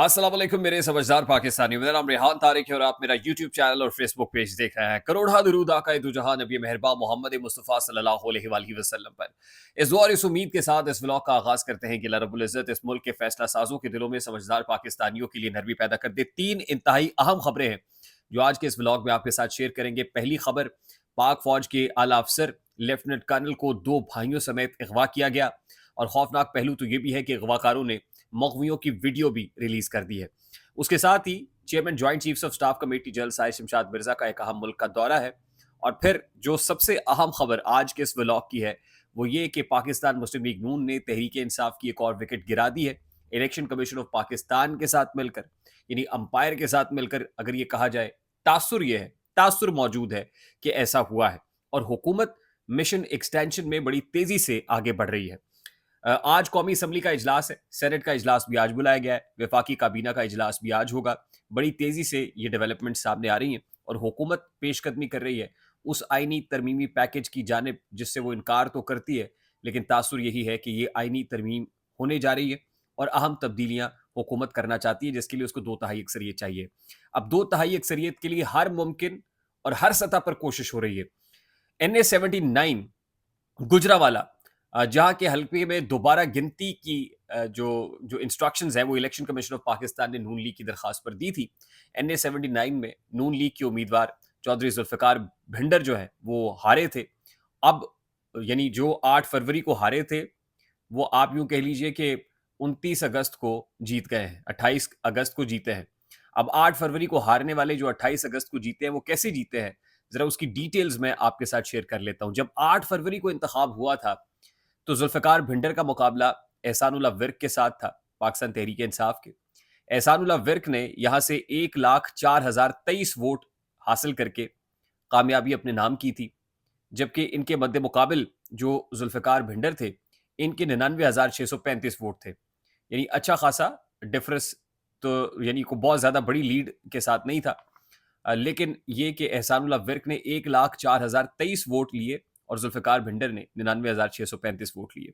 अस्सलाम वालेकुम मेरे समझदार पाकिस्तानियों। मेरा नाम रेहान तारिक है और आप मेरा यूट्यूब चैनल और फेसबुक पेज देख रहे हैं। करोड़ा दरूद आका दो जहां नबी मेहरबान मोहम्मद मुस्तफ़ा सल्लल्लाहु अलैहि वसल्लम पर। इस दुआ और इस उम्मीद के साथ इस व्लॉग का आगाज करते हैं कि अल्लाह रब्बुल इज़्ज़त इस मुल्क के फैसला साजों के दिलों में समझदार पाकिस्तानियों के लिए नरमी पैदा कर दे। तीन इंतहाई अहम खबरें हैं जो आज के इस व्लॉग में आपके साथ शेयर करेंगे। पहली खबर, पाक फौज के आला अफसर लेफ्टिनेंट कर्नल को दो भाइयों समेत अगवा किया गया। और खौफनाक पहलू तो यह भी है कि अगवाकारों ने मगवियों की वीडियो भी रिलीज कर दी है। उसके साथ ही chairman joint chiefs of staff committee general साहिब शमशाद मिर्जा का एक अहम मुल्क का दौरा है। और फिर जो सबसे अहम खबर आज के इस व्लॉग की है वो ये कि पाकिस्तान मुस्लिम लीग नून ने तहरीक इंसाफ की एक और विकेट गिरा दी है। इलेक्शन कमीशन ऑफ पाकिस्तान के साथ मिलकर, यानी अंपायर के साथ मिलकर अगर ये कहा जाए, तासुर ये है, तासुर मौजूद है कि ऐसा हुआ है। और हुकूमत मिशन एक्सटेंशन में बड़ी तेजी से आगे बढ़ रही है। आज कौमी असम्बली का इजलास है, सेनेट का इजलास भी आज बुलाया गया है, वफाकी काबीना का इजलास भी आज होगा। बड़ी तेजी से ये डेवलपमेंट सामने आ रही हैं और हुकूमत पेशकदमी कर रही है उस आईनी तरमीमी पैकेज की जानिब जिससे वो इनकार तो करती है, लेकिन तासुर यही है कि ये आईनी तरमीम होने जा रही है और अहम तब्दीलियां हुकूमत करना चाहती है, जिसके लिए उसको दो तिहाई अक्सरियत चाहिए। अब दो तिहाई अक्सरियत के लिए हर मुमकिन और हर सतह पर कोशिश हो रही है। NA-79 गुजरावाला, जहां के हल्के में दोबारा गिनती की जो जो इंस्ट्रक्शंस है वो इलेक्शन कमीशन ऑफ पाकिस्तान ने नून लीग की दरखास्त पर दी थी। NA-79 में नून लीग के उम्मीदवार चौधरी जुल्फिकार भिंडर जो है वो हारे थे। अब यानी जो 8 फरवरी को हारे थे वो आप यूं कह लीजिए कि 29 अगस्त को जीत गए हैं, 28 अगस्त को जीते हैं। अब 8 फरवरी को हारने वाले जो 28 अगस्त को जीते हैं वो कैसे जीते हैं, जरा उसकी डिटेल्स मैं आपके साथ शेयर कर लेता हूं। जब 8 फरवरी को इंतखाब हुआ था तो जुल्फिकार भिंडर का मुकाबला एहसानुल्लाह विर्क के साथ था, पाकिस्तान तहरीक इंसाफ के। एहसानुल्लाह विर्क ने यहां से 1,04,023 वोट हासिल करके कामयाबी अपने नाम की थी, जबकि इनके मद्दे मुकाबिल जो जुल्फिकार भिंडर थे इनके 99,635 वोट थे। यानी अच्छा खासा डिफरेंस, तो यानी को बहुत ज्यादा बड़ी लीड के साथ नहीं था। लेकिन ये कि एहसानुल्लाह विर्क ने 1,04,023 वोट लिए और जुल्फिकार भिंडर ने 99,635 वोट लिए।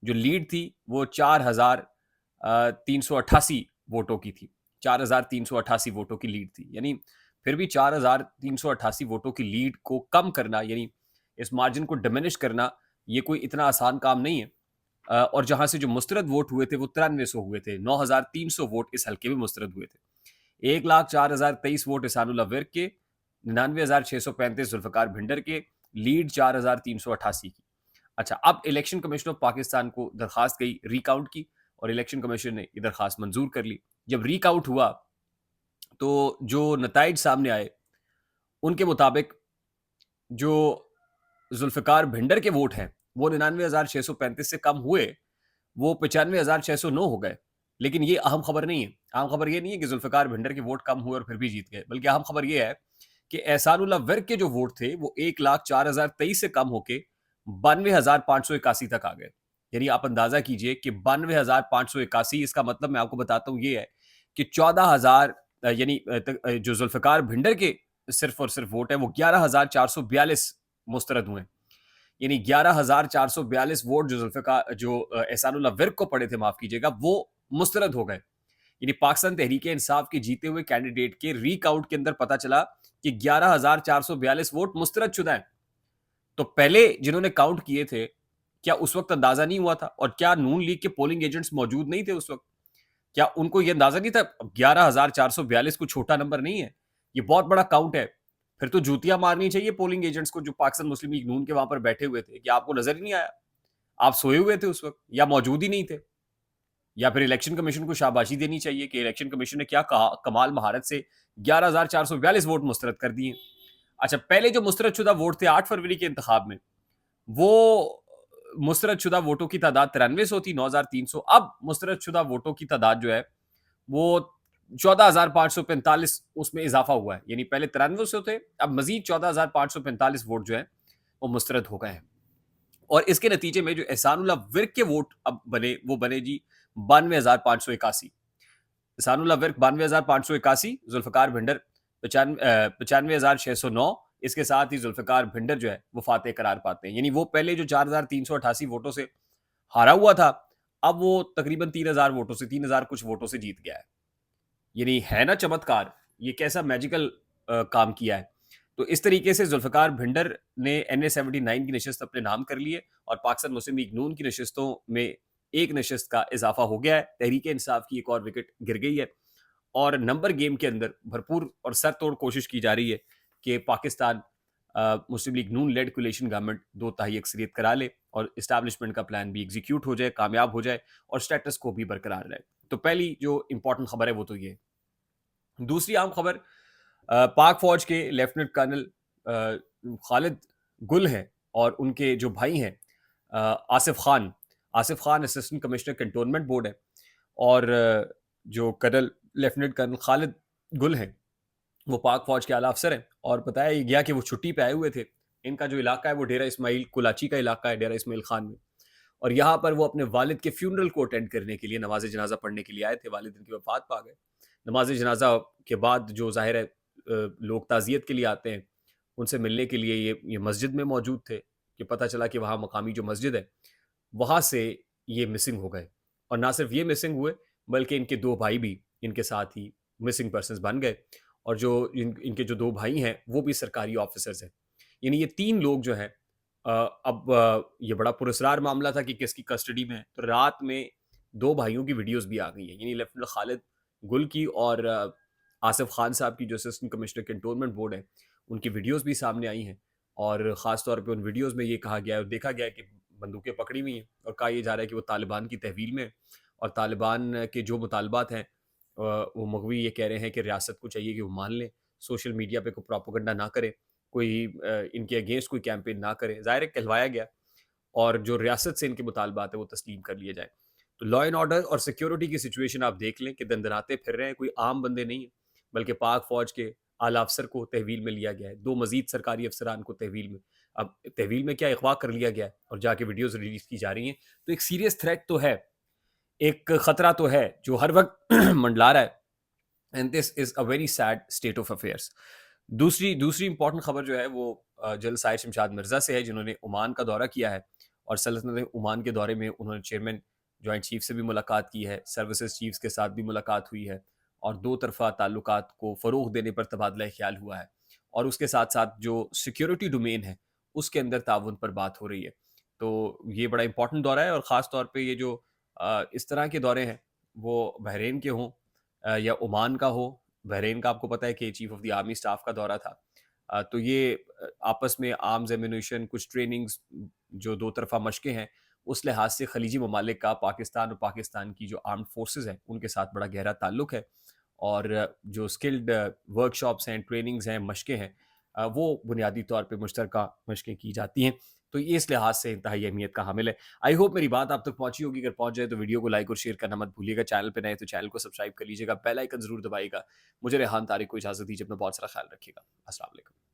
जो लीड थी वो 4,388 वोटों की थी। 4,388 वोटों की लीड थी। यानी फिर भी 4,388 वोटों की लीड को कम करना, यानी इस मार्जिन को डिमिनिश करना, ये कोई इतना आसान काम नहीं है। और जहां से जो मुस्तरद वोट हुए थे वो 9300 हुए थे। 9,300 वोट इस हल्के में मुस्तरद हुए थे। 1,04,023 वोट इसानुल्लाह विर्क के, 99,635 जुल्फिकार भिंडर के, लीड 4,388 की। अच्छा, अब इलेक्शन कमीशन ऑफ पाकिस्तान को दरखास्त गई रिकाउंट की और इलेक्शन कमीशन ने ये दरखास्त मंजूर कर ली। जब रिकाउंट हुआ तो जो नताइज सामने आए उनके मुताबिक जो जुल्फिकार भिंडर के वोट हैं वो 99,635 से कम हुए, वो 95,609 हो गए। लेकिन ये अहम खबर नहीं है। अहम खबर ये नहीं है कि जुल्फिकार भिंडर के वोट कम हुए और फिर भी जीत गए, बल्कि अहम खबर ये है कि एहसानुल्लाह विर्क के जो वोट थे वो 1,04,023 से कम होके 92,581 तक आ गए। यानी आप अंदाजा कीजिए कि 92,581, इसका मतलब मैं आपको बताता हूं ये है कि 14,000, यानी जो जुल्फिकार भिंडर के सिर्फ और सिर्फ वोट है वो 11,442 मुस्तरद हुए। यानी 11,442 वोट जो जुल्फिकार जो एहसानुल्लाह विर्क को पड़े थे, माफ कीजिएगा, वो मुस्तरद हो गए। यानी पाकिस्तान तहरीक इंसाफ के जीते हुए कैंडिडेट के रीकाउंट के अंदर पता चला कि 11,442 वोट मुस्तरद शुदा है। तो पहले जिन्होंने काउंट किए थे, क्या उस वक्त अंदाजा नहीं हुआ था? और क्या नून लीग के पोलिंग एजेंट्स मौजूद नहीं थे उस वक्त? क्या उनको यह अंदाजा नहीं था? 11,442 को छोटा नंबर नहीं है, ये बहुत बड़ा काउंट है। फिर तो जूतियां मारनी चाहिए पोलिंग एजेंट्स को जो पाकिस्तान मुस्लिम लीग नून के वहां पर बैठे हुए थे। कि आपको नजर ही नहीं आया? आप सोए हुए थे उस वक्त या मौजूद ही नहीं थे? या फिर इलेक्शन कमीशन को शाबाशी देनी चाहिए कि इलेक्शन कमीशन ने क्या कहा, कमाल महारत से 11,442 वोट मुस्तरद कर दिए। अच्छा, पहले जो मुस्तरद शुदा वोट थे 8 फरवरी के इंतखाब में, वो मुस्तरद शुदा वोटों की तादाद 9300 थी, 9,300। अब मुस्तरद शुदा वोटों की तादाद जो है वो 14,545 उसमें इजाफा हुआ है। यानी पहले 9300 थे, अब मजीद 14,545 वोट जो है वो मुस्तरद हो गए हैं। और इसके नतीजे में जो एहसानुल्लाह विर्क के वोट अब बने वो बने जी 92,581। एहसानुल्लाह विर्क 92,581, जुल्फिकार भिंडर 95,609। इसके साथ ही जुल्फिकार भिंडर जो है वो फातेह करार पाते हैं। यानी वो पहले जो 4,388 वोटों से हारा हुआ था, अब वो तकरीबन 3,000 वोटों से, 3,000 कुछ वोटों से जीत गया है। यानी है ना चमत्कार, ये कैसा मैजिकल काम किया है। तो इस तरीके से जुल्फ़िकार भिंडर ने NA-79 की नशिस्त अपने नाम कर ली है और पाकिस्तान मुस्लिम लीग नून की नशिस्तों में एक नशिस्त का इजाफा हो गया है। तहरीक इंसाफ की एक और विकेट गिर गई है और नंबर गेम के अंदर भरपूर और सर तोड़ कोशिश की जा रही है कि पाकिस्तान मुस्लिम लीग नून लेड कोलिशन गवर्नमेंट 2 तिहाई अक्सरियत करा ले और इस्टेब्लिशमेंट का प्लान भी एग्जीक्यूट हो जाए, कामयाब हो जाए और स्टेटस को भी बरकरार रहे। तो पहली जो इंपॉर्टेंट खबर है वो तो ये है। दूसरी आम खबर पाक फौज के लेफ्टिनेंट कर्नल खालिद गुल हैं और उनके जो भाई हैं Asif Khan assistant commissioner cantonment board है और जो कर्नल लेफ्टिनेंट कर्नल खालिद गुल हैं वो पाक फौज के आला अफसर हैं और बताया ये गया कि वो छुट्टी पे आए हुए थे। इनका जो इलाका है वो डेरा इस्माइल कुलाची का इलाका है, डेरा इस्माइल खान में। और यहाँ पर वो अपने वालिद के फ्यूनरल को अटेंड करने के लिए नमाज जनाजा पढ़ने के लिए आए थे। वालिद इनकी वफात पा गए। नमाज जनाजा के बाद जो ज़ाहिर है लोग ताज़ियत के लिए आते हैं, उनसे मिलने के लिए ये मस्जिद में मौजूद थे कि पता चला कि वहाँ मकामी जो मस्जिद है, वहाँ से ये मिसिंग हो गए। और ना सिर्फ ये मिसिंग हुए, बल्कि इनके 2 भाई भी इनके साथ ही मिसिंग पर्सन्स बन गए और जो इनके जो 2 भाई हैं, वो भी सरकारी ऑफिसर्स हैं। यानी ये 3 लोग जो हैं अब ये बड़ा पुरस्कार मामला था कि किसकी कस्टडी में है, तो रात में 2 भाइयों की वीडियोज़ भी आ गई हैं। यानी लेफ्टिनेंट खालिद गुल की और आसिफ खान साहब की जो असिस्टेंट कमिश्नर कैंटोनमेंट बोर्ड है, उनकी वीडियोज़ भी सामने आई हैं और ख़ास तौर पे उन वीडियोज़ में ये कहा गया है और देखा गया है कि बंदूकें पकड़ी हुई हैं और कहा ये जा रहा है कि वो तालिबान की तहवील में है और तालिबान के जो मुतालबात हैं वो मगवी ये कह रहे हैं कि रियासत को चाहिए कि वो मान लें, सोशल मीडिया पे कोई प्रोपेगेंडा ना करे, कोई इनके अगेंस्ट कोई कैंपेन ना करे। ज़ाहिर है कहलवाया गया और जो रियासत से इनके मुतालबात है वो तस्लीम कर लिए जाएँ। तो लॉ एंड ऑर्डर और सिक्योरिटी की सिचुएशन आप देख लें कि दंदनाते फिर रहे हैं, कोई आम बंदे नहीं हैं, बल्कि पाक फ़ौज के आला अफ़सर को तहवील में लिया गया है, 2 मज़ीद सरकारी अफ़सरान को तहवील में। अब तहवील में क्या अगवा कर लिया गया है और जाके वीडियोज़ रिलीज़ की जा रही हैं, तो एक सीरियस थ्रेट तो है, एक खतरा तो है जो हर वक़्त मंडला रहा है and this is a very sad state of affairs. दूसरी दूसरी इंपॉर्टेंट खबर जो है वो जनरल साहिर शमशाद मिर्ज़ा से है जिन्होंने ओमान का दौरा किया है और सल्तनत ओमान के दौरे में उन्होंने चेयरमैन जॉइंट चीफ से भी मुलाकात की है, सर्विसेज चीफ्स के साथ भी मुलाकात हुई है और दो तरफ़ा ताल्लुकात को फ़रोग़ देने पर तबादला ख्याल हुआ है और उसके साथ साथ जो सिक्योरिटी डोमेन है उसके अंदर ताउन पर बात हो रही है। तो ये बड़ा इंपॉर्टेंट दौरा है और ख़ास तौर पे ये जो इस तरह के दौरे हैं वो बहरीन के हों या ओमान का हो। बहरीन का आपको पता है कि chief of the army staff का दौरा था। तो ये आपस में आर्म्स एम्यूनेशन कुछ ट्रेनिंग्स जो दो तरफ़ा मशक़ें हैं, उस लिहाज से खलीजी ममालिक का पाकिस्तान और पाकिस्तान की जो आर्म्ड फोर्सेस हैं, उनके साथ बड़ा गहरा ताल्लुक है और जो स्किल्ड वर्कशॉप्स हैं, ट्रेनिंग्स हैं, मशक़ें हैं वो बुनियादी तौर पे मुश्तरका मशक़ें की जाती हैं। तो ये इस लिहाज से इंतहाई अहमियत का हामिल है। आई होप मेरी बात आप तक पहुँची होगी, अगर पहुँच जाए तो वीडियो को लाइक और शेयर करना मत भूलिएगा। चैनल पे नए तो चैनल को सब्सक्राइब कर लीजिएगा, बेल आइकन ज़रूर दबाइएगा। मुझे रेहान तारिक को इजाज़त दीजिए, अपना बहुत सारा ख़्याल रखिएगा। अस्सलाम वालेकुम।